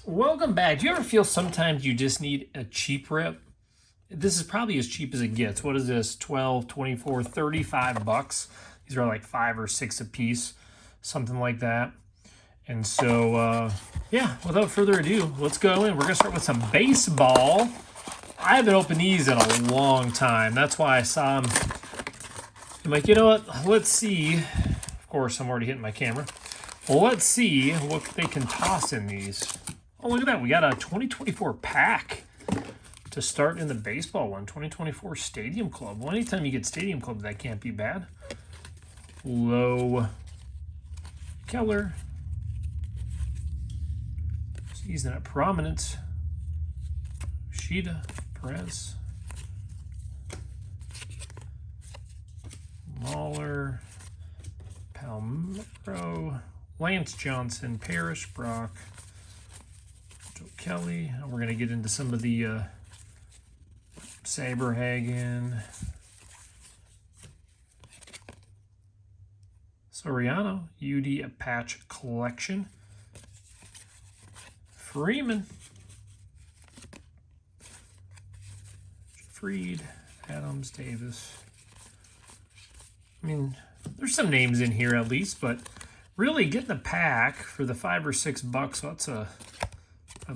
Welcome back. Do you ever feel sometimes you just need a cheap rip? This is probably as cheap as it gets. What is this? 12, 24, 35 bucks. These are like 5 or 6 a piece, something like that. And so, yeah, without further ado, let's go in. We're going to start with some baseball. I haven't opened these in a long time. That's why I saw them. I'm like, you know what? Let's see. Of course, I'm already hitting my camera. Well, let's see what they can toss in these. Oh, look at that. We got a 2024 pack to start in the baseball one. 2024 Stadium Club. Well, anytime you get Stadium Club, that can't be bad. Low Keller. Season at Prominence. Sheeta. Perez. Mahler. Palmero. Lance Johnson. Parrish. Brock. Joe Kelly. And we're going to get into some of the Saberhagen. Soriano. UD Patch Collection. Freeman. Freed. Adams. Davis. I mean, there's some names in here at least, but really getting a pack for the 5 or 6 bucks. So that's an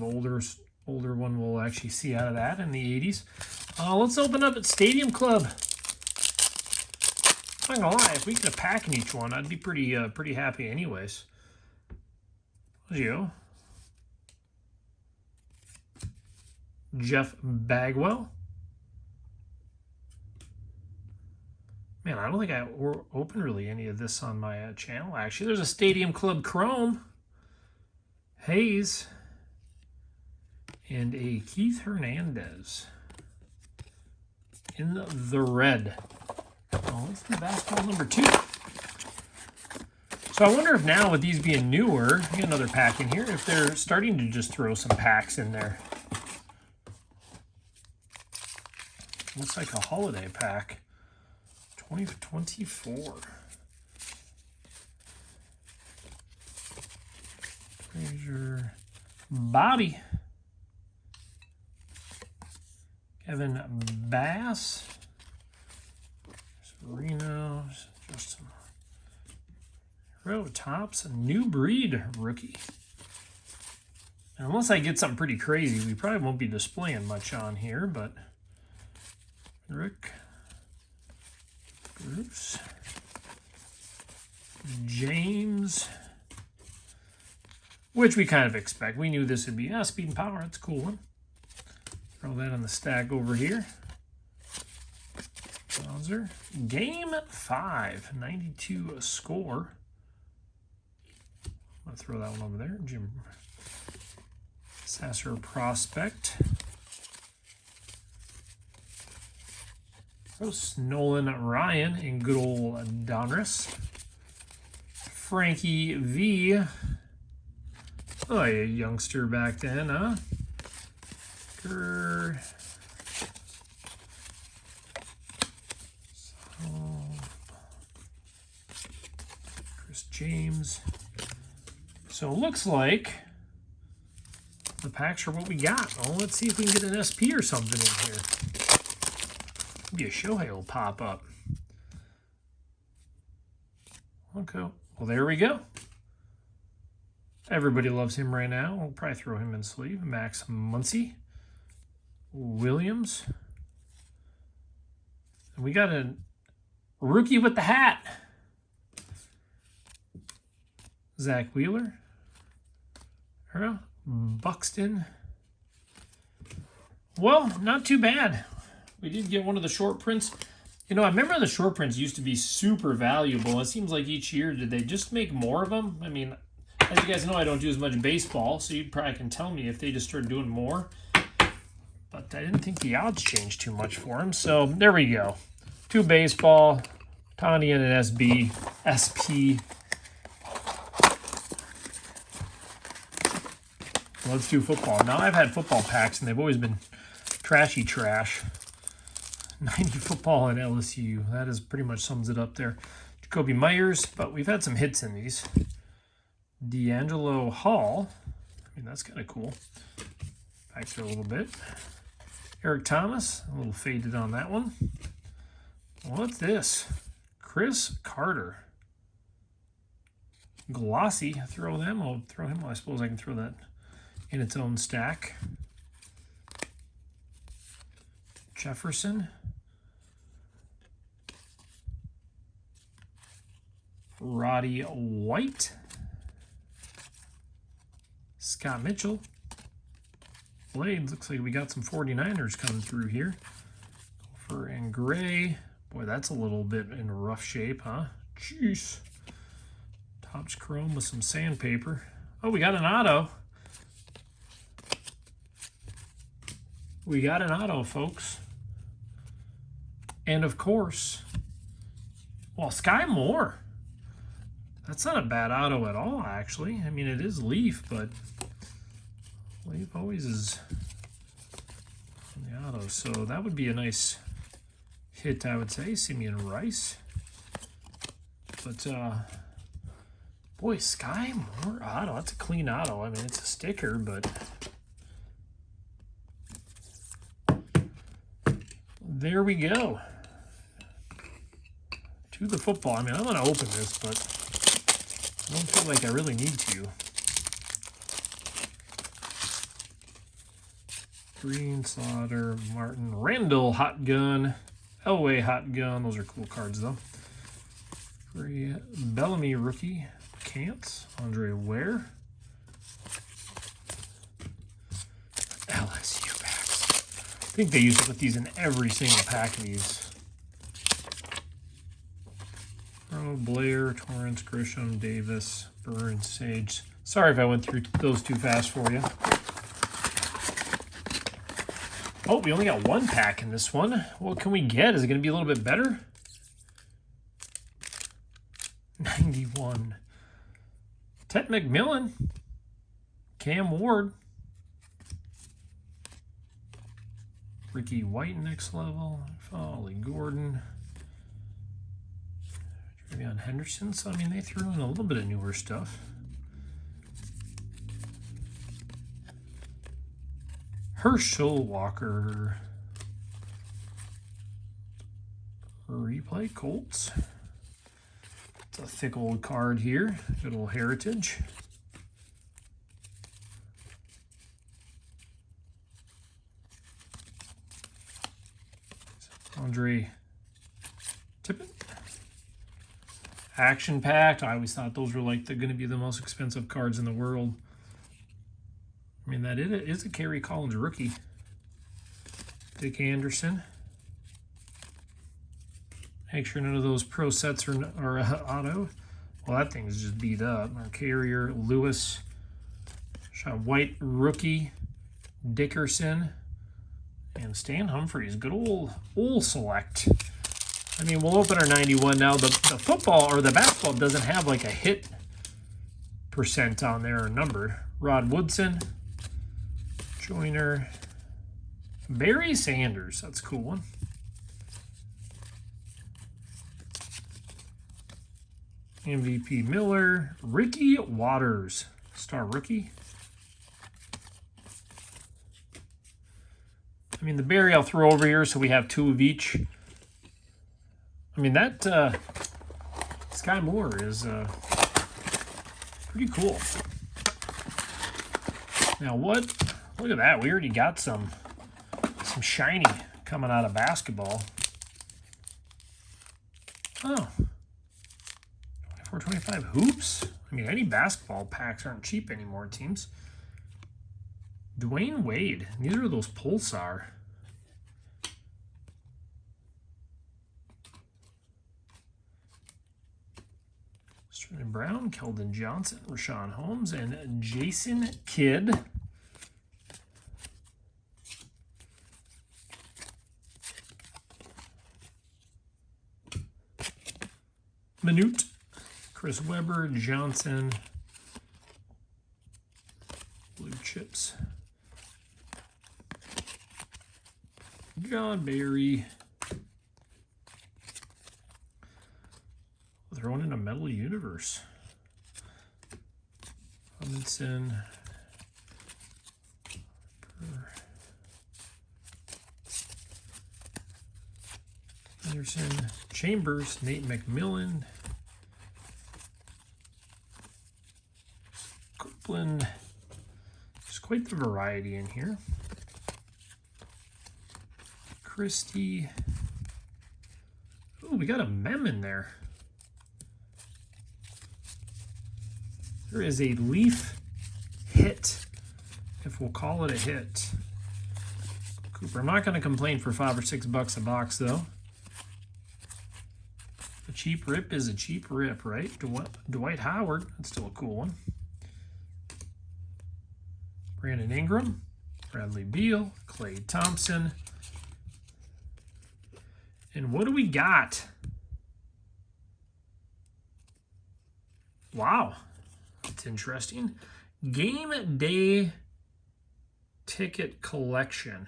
older one we'll actually see out of that in the 80s. Let's open up at Stadium Club. I'm not gonna lie, if we get a pack in each one, I'd be pretty happy anyways. Gio. Jeff Bagwell. Man, I don't think I opened really any of this on my channel. Actually, there's a Stadium Club Chrome. Hayes. And a Keith Hernandez. In the red. Oh, let's do basketball number 2. So I wonder if now with these being newer, get another pack in here, if they're starting to just throw some packs in there. Looks like a holiday pack. 2024. Frazier. Bobby. Kevin Bass. Reno. Justin. Row Tops. A new breed rookie. And unless I get something pretty crazy, we probably won't be displaying much on here, but Rick. Bruce. James. Which we kind of expect. We knew this would be speed and power. That's a cool one. Throw that on the stack over here. Bowser. Game 5. 92 a score. I'm going to throw that one over there. Jim Sasser Prospect. Nolan Ryan and good old Donruss. Frankie V. Oh, a youngster back then, huh? Kerr. Chris James. So it looks like the packs are what we got. Oh, let's see if we can get an SP or something in here. Maybe a Shohei will pop up. Okay. Well, there we go. Everybody loves him right now. We'll probably throw him in sleeve. Max Muncy. Williams. And we got a rookie with the hat. Zach Wheeler. Buxton. Well, not too bad. We did get one of the short prints. You know, I remember the short prints used to be super valuable. It seems like each year, did they just make more of them? I mean, as you guys know, I don't do as much baseball, so you probably can tell me if they just started doing more. But I didn't think the odds changed too much for them. So there we go. 2 baseball, Tony and an SP. Let's do football. Now, I've had football packs, and they've always been trashy trash. 90 football and LSU. That is pretty much sums it up there. Jacoby Myers, but we've had some hits in these. D'Angelo Hall. mean, that's kind of cool. Back there a little bit. Eric Thomas, a little faded on that one. What's this? Chris Carter. Glossy. Throw them. I'll throw him. I suppose I can throw that in its own stack. Jefferson. Roddy White. Scott Mitchell. Blades. Looks like we got some 49ers coming through here. Gopher and Gray. Boy, that's a little bit in rough shape, huh? Jeez. Topps chrome with some sandpaper. Oh, we got an auto. We got an auto, folks. And of course, well, Sky Moore. That's not a bad auto at all, actually. I mean, it is Leaf, but Leaf always is on the auto. So that would be a nice hit, I would say. Simeon Rice. But, boy, Sky Moore auto. That's a clean auto. I mean, it's a sticker, but there we go. To the football. I mean, I'm going to open this, but I don't feel like I really need to. Green, Slaughter, Martin, Randall, Hot Gun, Elway, Hot Gun. Those are cool cards, though. Free Bellamy rookie, Cants, Andre Ware. LSU packs. I think they used to put these in every single pack of these. Blair, Torrance, Grisham, Davis, Burns, Sage. Sorry if I went through those too fast for you. Oh, we only got one pack in this one. What can we get? Is it going to be a little bit better? 91. Ted McMillan. Cam Ward. Ricky White next level. Ollie Gordon. On Henderson, so I mean they threw in a little bit of newer stuff. Herschel Walker replay Colts. It's a thick old card here. Good old Heritage. Andre Tippett. Action packed. I always thought those were like they're going to be the most expensive cards in the world. I mean, that is a Kerry Collins rookie. Dick Anderson. Make sure none of those pro sets are auto. Well, that thing's just beat up. Our Carrier, Lewis. Shot White rookie. Dickerson. And Stan Humphries. Good old select. I mean, we'll open our 91 now. The football or the basketball doesn't have like a hit percent on there or number. Rod Woodson, Joyner, Barry Sanders. That's a cool one. MVP Miller, Ricky Waters, star rookie. I mean, the Barry I'll throw over here so we have two of each. I mean, that Sky Moore is pretty cool. Now, what? Look at that. We already got some shiny coming out of basketball. Oh. 24-25 hoops. I mean, any basketball packs aren't cheap anymore, it seems. Dwayne Wade. These are those Pulsar. Sterling Brown, Keldon Johnson, Rashawn Holmes, and Jason Kidd. Minute, Chris Webber, Johnson, Blue Chips, John Barry. Throwing in a Metal Universe. Robinson, Anderson, Chambers, Nate McMillan, Copeland. There's quite the variety in here. Christie. Oh, we got a mem in there. There is a Leaf hit, if we'll call it a hit. Cooper. I'm not going to complain for $5 or $6 a box, though. A cheap rip is a cheap rip, right? Dwight Howard. That's still a cool one. Brandon Ingram. Bradley Beal. Klay Thompson. And what do we got? Wow. That's interesting. Game day ticket collection.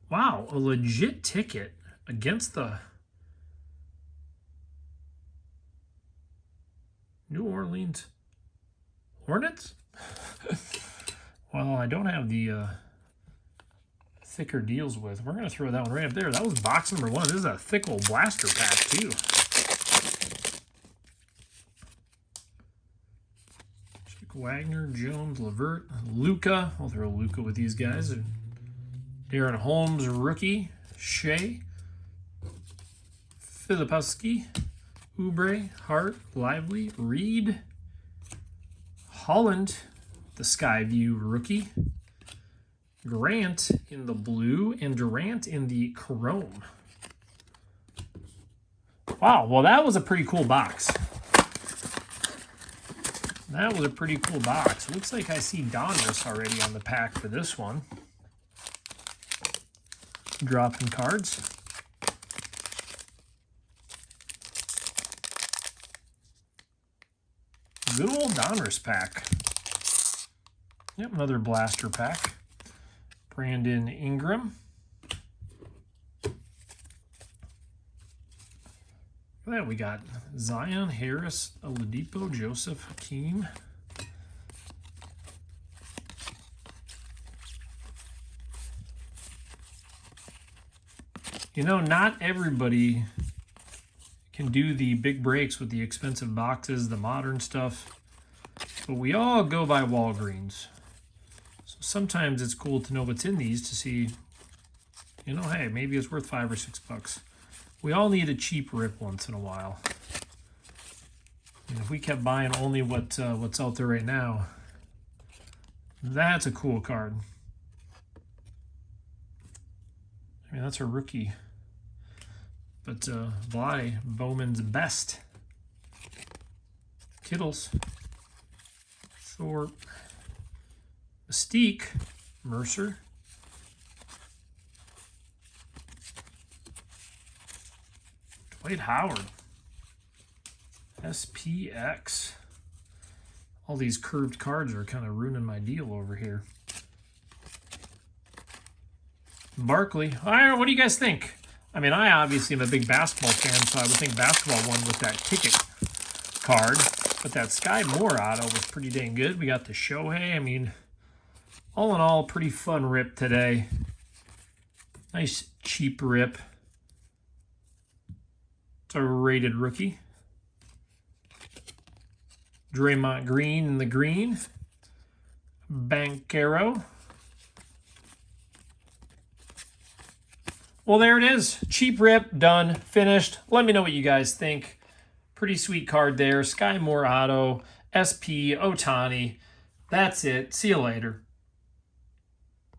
Wow, a legit ticket against the New Orleans Hornets? Well, I don't have the thicker deals with. We're going to throw that one right up there. That was box number 1. This is a thick old blaster pack, too. Chick Wagner, Jones, LeVert, Luka. I'll throw Luka with these guys. Darren Holmes, rookie. Shea. Filipowski. Oubre, Hart, Lively, Reed. Holland, the Skyview rookie. Grant in the blue and Durant in the chrome. Wow, well that was a pretty cool box. That was a pretty cool box. Looks like I see Donruss already on the pack for this one. Dropping cards. Good old Donruss pack. Yep, another blaster pack. Brandon Ingram. Then we got Zion, Harris, Oladipo, Joseph, Hakeem. You know, not everybody can do the big breaks with the expensive boxes, the modern stuff, but we all go by Walgreens. So sometimes it's cool to know what's in these to see, you know, hey, maybe it's worth $5 or $6. We all need a cheap rip once in a while. And if we kept buying only what's out there right now, that's a cool card. I mean, that's a rookie. But Vlade, Bowman's best. Kittles. Thorpe. Mystique. Mercer. Dwight Howard. SPX. All these curved cards are kind of ruining my deal over here. Barkley. What do you guys think? I mean, I obviously am a big basketball fan, so I would think basketball won with that ticket card. But that Sky Moore auto was pretty dang good. We got the Shohei. I mean, all in all, pretty fun rip today. Nice cheap rip. It's a rated rookie. Draymond Green in the green. Banchero. Well, there it is. Cheap rip, done, finished. Let me know what you guys think. Pretty sweet card there. Sky Moore auto, SP, Otani. That's it. See you later.